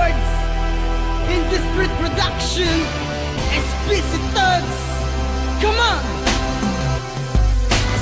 Records, Industry Production, SPC Thugs. Come on!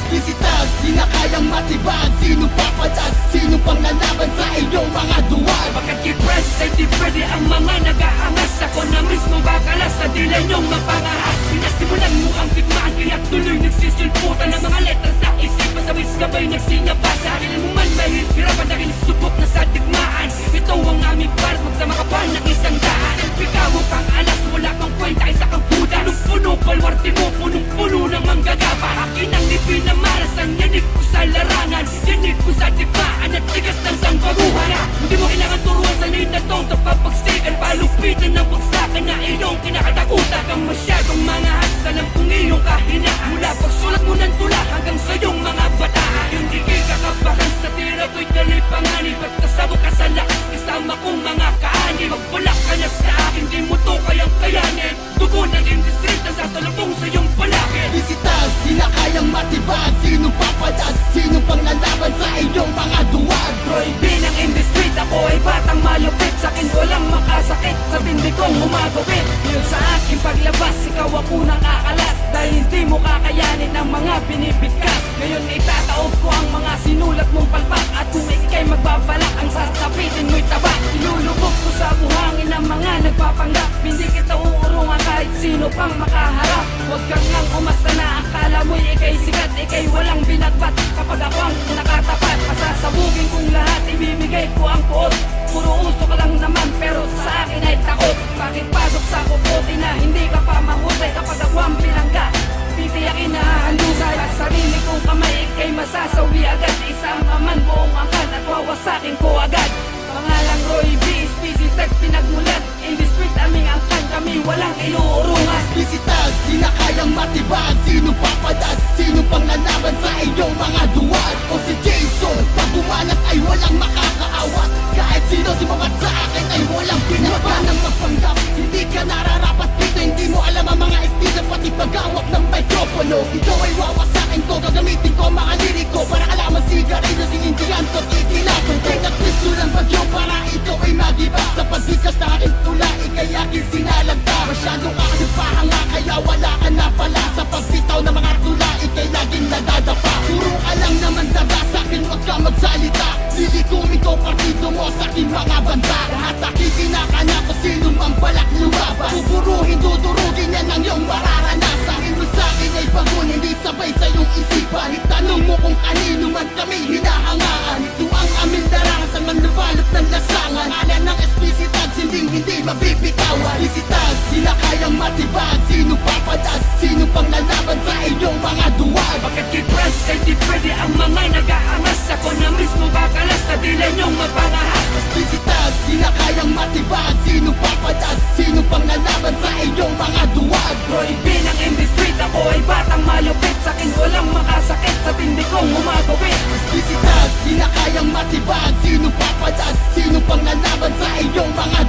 SPC Thugs, di na kayang matibag. Sino papalag, sino pang lalaban sa iyong mga duwag? Bakit kipres ay di pwede ang mga nag-aangas. Ako na mismo bakalas sa dila niyong mapangahas. Pinasimulan mo ang bigmaan, kaya tuloy nagsisulputan ng mga letras na isip. Pasawis gabay nagsinabasa. Kailan mo man mahihirapan dahil subok na sa digmaan. Ito ang aming part, magsama ka pa ng isang daan. Ikaw mo pang alas, wala kang kwenta, isa kang puda. Punong-puno, palwarte mo, punong-puno ng manggagapa. Akin ang lipi na marasan, yanig ko sa larangan, yanig ko sa digmaan at tigas ng sangkaruhan. Hindi mo kailangan turuan sa lane na to sa papagsikan. Palupitan ng bagsakan na iyong kinakatakutan. Kang masyadong mga hasa lang kung iyong kahinaan. Mula pagsulat mo ng tula hanggang sa iyong mga bataan. Yung di kakabahan sa tira ko'y kalipanganib. At kasabot ka sa lakas kasama kong mga kaani. Magbalak ka na sa akin, di mo to kayang kayanin. Dugo ng industry na sasalubong sa iyong palakit. Visitas, di na kayang matibag. Sino papalag, sino pang lalaban sa iyong mga duwag? Prohibin ang industry, ako ay batang malupit. Sa'kin walang makasakit, sa tindi kong umagawin. Yun sa aking paglabas, ikaw ako nakakalas. Dahil hindi mo kakayanin ang mga binibigkas. Ngayon itataob ko ang mga sinulat mong palpak. At kung ikay magbabalak, ang sasapitin mo'y tabak. Ilulubog ko sa buhangin ang mga nagpapanggap. Hindi kita uurungan kahit sino pang makaharap. Huwag kang ngang umasta na akala mo'y ikay sikat. Ikay walang binagbat kapag ako ang nakatapat. Pasasabugin kong lahat, ibibigay ko ang puot. Puro uso ka lang naman pero sa akin ay takot. Bakit pasok sa kukote na hindi ka pa mahusay? Kapag ako ang bilangga, titiyakin na hahandusay. Sa sarili kong kamay, ikay masasawi agad. Isama man buong angkan at wawasakin ko agad. Pangalang Roy B, SPC Thugs pinagmulan. In the street aming angkan, kami walang inuurungan. Visitas, di na kayang matibag. Sino papalag, sino pang lalaban sa iyong mga duwag? O si Jason, pag bumanat ay walang makakaawat. Kahit sino sumabat sa akin ay walang pinagbat. Huwag ka nang magpanggap, hindi ka nararapat dito. Hindi mo alam ang mga estilo, pati paghawak ng mikropono. Ikaw ay wawasakin ko, gagamitin ko mga liriko. Para alaman sigarilyo, sinindihan ko, titilapon. Kaya nagpisto ng bagyo para ikaw ay magiba. Sa pagbigas na aking tula, ikay aking sinalagta. Masyado ka kasi pahanga, kaya wala ka na pala. Sa pagbitaw ng mga tula, ikay laging nadadapa. Puro ka lang naman daga sa'kin, wag ka magsalita. Lilikumin ko partido mo sa'king mga banda. Lahat nakikin na ka na kung sino mang balak lumaban. Pupuruhin, dudurugin yan ang iyong mararanasan. Mo sa'kin ay bagun, hindi sabay sa iyong isipan. Itanong mo kung kanino man kami hinahangaan. Ito ang aming darasan, manubalot ng lasangan. Ala ng SPC Thugs, hindi mabibitawan. Visitas, di na kayang matibag. Sino papalag, sino pang lalaban sa iyong mga duwag? Bakit kipres ay di pwede ang mga nag-aangas. Ako na mismo bakalas sa dila niyong mapangahas. SPC Thugs, di na kayang matibag. Sino papalag, sino pang lalaban sa iyong mga duwag? Prohibin ang industry, ako ay batang malupit. Sa'kin walang makasakit, sa tindi kong umagawin. SPC Thugs, di na kayang matibag. Sino papalag, sino pang lalaban sa iyong mga